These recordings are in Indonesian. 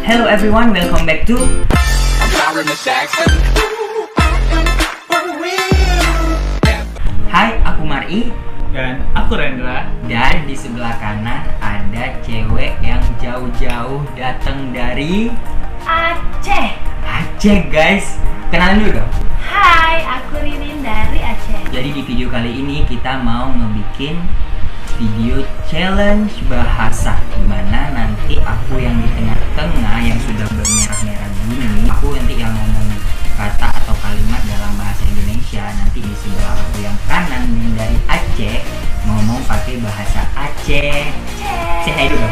Hello everyone, welcome back to Hai, aku Mari. Dan aku Rendra. Dan di sebelah kanan ada cewek yang jauh-jauh datang dari Aceh. Aceh guys. Kenalin dulu dong. Hai, aku Ririn dari Aceh. Jadi di video kali ini kita mau ngebikin video challenge bahasa, dimana nanti aku yang di tengah-tengah yang sudah bermerah-merah gini, aku nanti yang ngomong kata atau kalimat dalam bahasa Indonesia. Nanti di sebelah aku yang kanan yang dari Aceh ngomong pakai bahasa Aceh. Say hi dulu.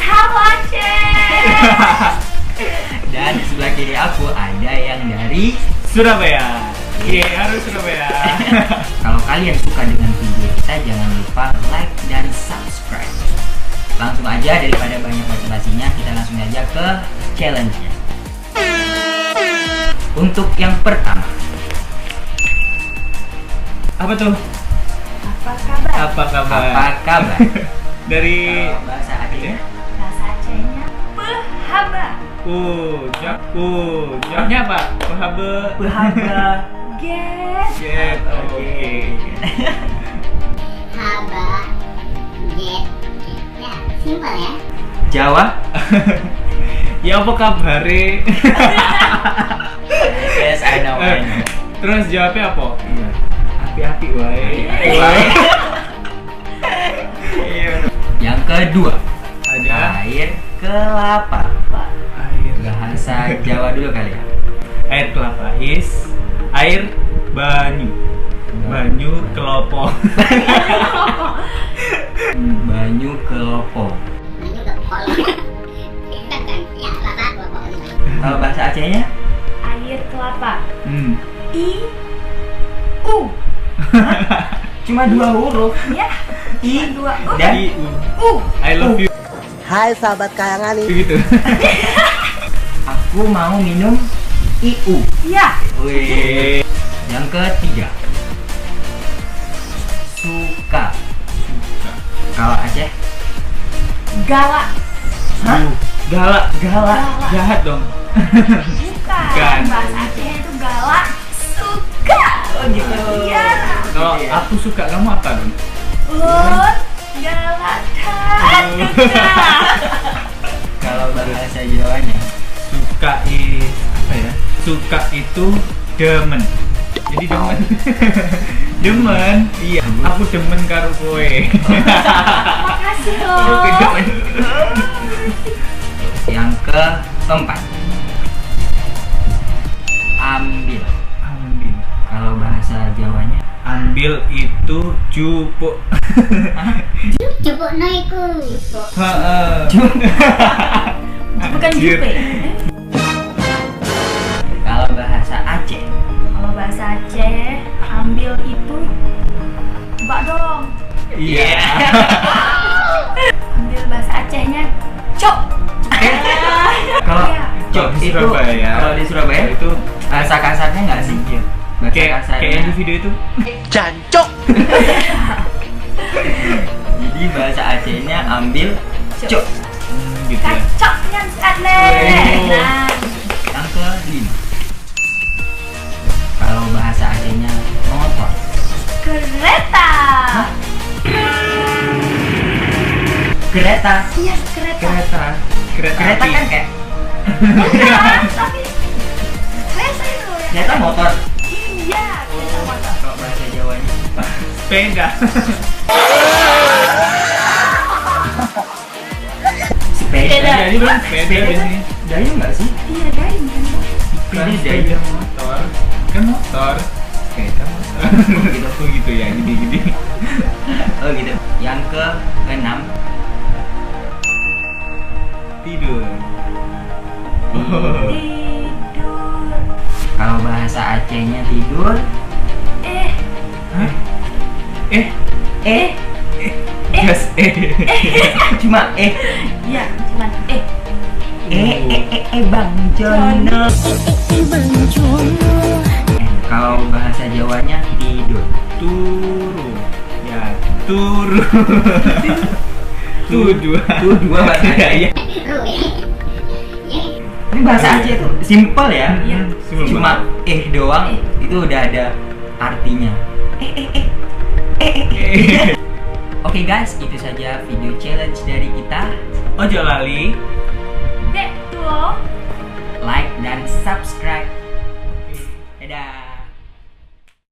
Halo Aceh. Dan di sebelah kiri aku ada yang dari Surabaya. Harus Surabaya. Kalau kalian suka dengan video kita, jangan lupa like dan subscribe. Langsung aja, daripada banyak basa-basinya, kita langsung aja ke challenge-nya. Untuk yang pertama, Apa tuh? Apa kabar? Apa kabar? apa kabar? Dari Kalau bahasa Aceh, Bahasa Acehnya Pehaba. Jawabnya apa? Pahabe. Pehaba. Get. Oke. Haba, get, ya simpel ya. Jawa. Ya apa kabar? Yes, I know. Terus jawabnya apa? Iya. Api-api wae. Iya. Yang kedua, Ada air kelapa. air. Bahasa Jawa dulu kali ya. Air kelapa is air banyu. Banyu kelopo. Banyu kelopo. Ini ke kolom. Kita kan ya lapa pokoknya. Kalau bahasa Acehnya, Air kelapa. U. cuma 2 huruf. Ya. I Dua U. dan U. I love you. Hai sahabat kayangan nih. Begitu. aku mau minum IU. Ya. Wih. Yang ketiga, suka. Kalau Aceh, Galak. hah? Galak. Galak. Jahat dong. Bukan. Bukan. Bahasa Acehnya itu galak. Suka. Oh gitu. Iya. Kalau aku suka kamu apa dong? Lut. Galatan. Kalau bahasa Jawanya, Suka apa ya? Suka itu demen. Jadi demen. Demen. Iya, aku demen karo kowe. Makasih loh. Oke, demen. yang keempat, ambil. Ambil. Kalau bahasa Jawanya, Ambil itu jupuk. Cukup noiku. Heeh. Bukan Anjir. jupe. kalau bahasa Aceh, Kalau bahasa Aceh, ambil itu mbak dong. Iya. Ambil bahasa Acehnya cok. kalau Iya. cok Di itu, Surabaya. kalau di Surabaya Itu bahasa kasarnya nggak sih? Bahasa kayak yang di video itu. Jancok. Jadi bahasa Acehnya ambil cok. Gitu ya. Kacok yang sekali. Oh. Nah, Yang kelima, kalau bahasa Acehnya motor. kereta. Kereta. Iya, kereta. Kereta. Kereta Kereta api. kan kayak Bukan, tapi kereta itu ya. kereta motor. Iya, kereta motor. Kalau bahasa Jawanya, Sepeda. sepeda. Jadi dong sepeda biasanya. Dayung nggak sih? Iya, dari kan. Bukan Sepeda sepeda motor. Kan motor. Sepeda motor. Gitu. Oh gitu ya, gini-gini. Oh gitu. Yang keenam, Tidur. Tidur. kalau bahasa Acehnya tidur, Eh, Hah? eh Yes, cuma iya, cuman Bang Jono. Kalau bahasa Jawanya tidur. Turu. Ya, turu. Tuh dua. Tuh dua bahasa Iya. Ru ya. Tapi bahasa Aceh itu simple ya. Iya. Simple Cuma doang itu udah ada artinya. Oke guys, itu saja video challenge dari kita. Ojo lali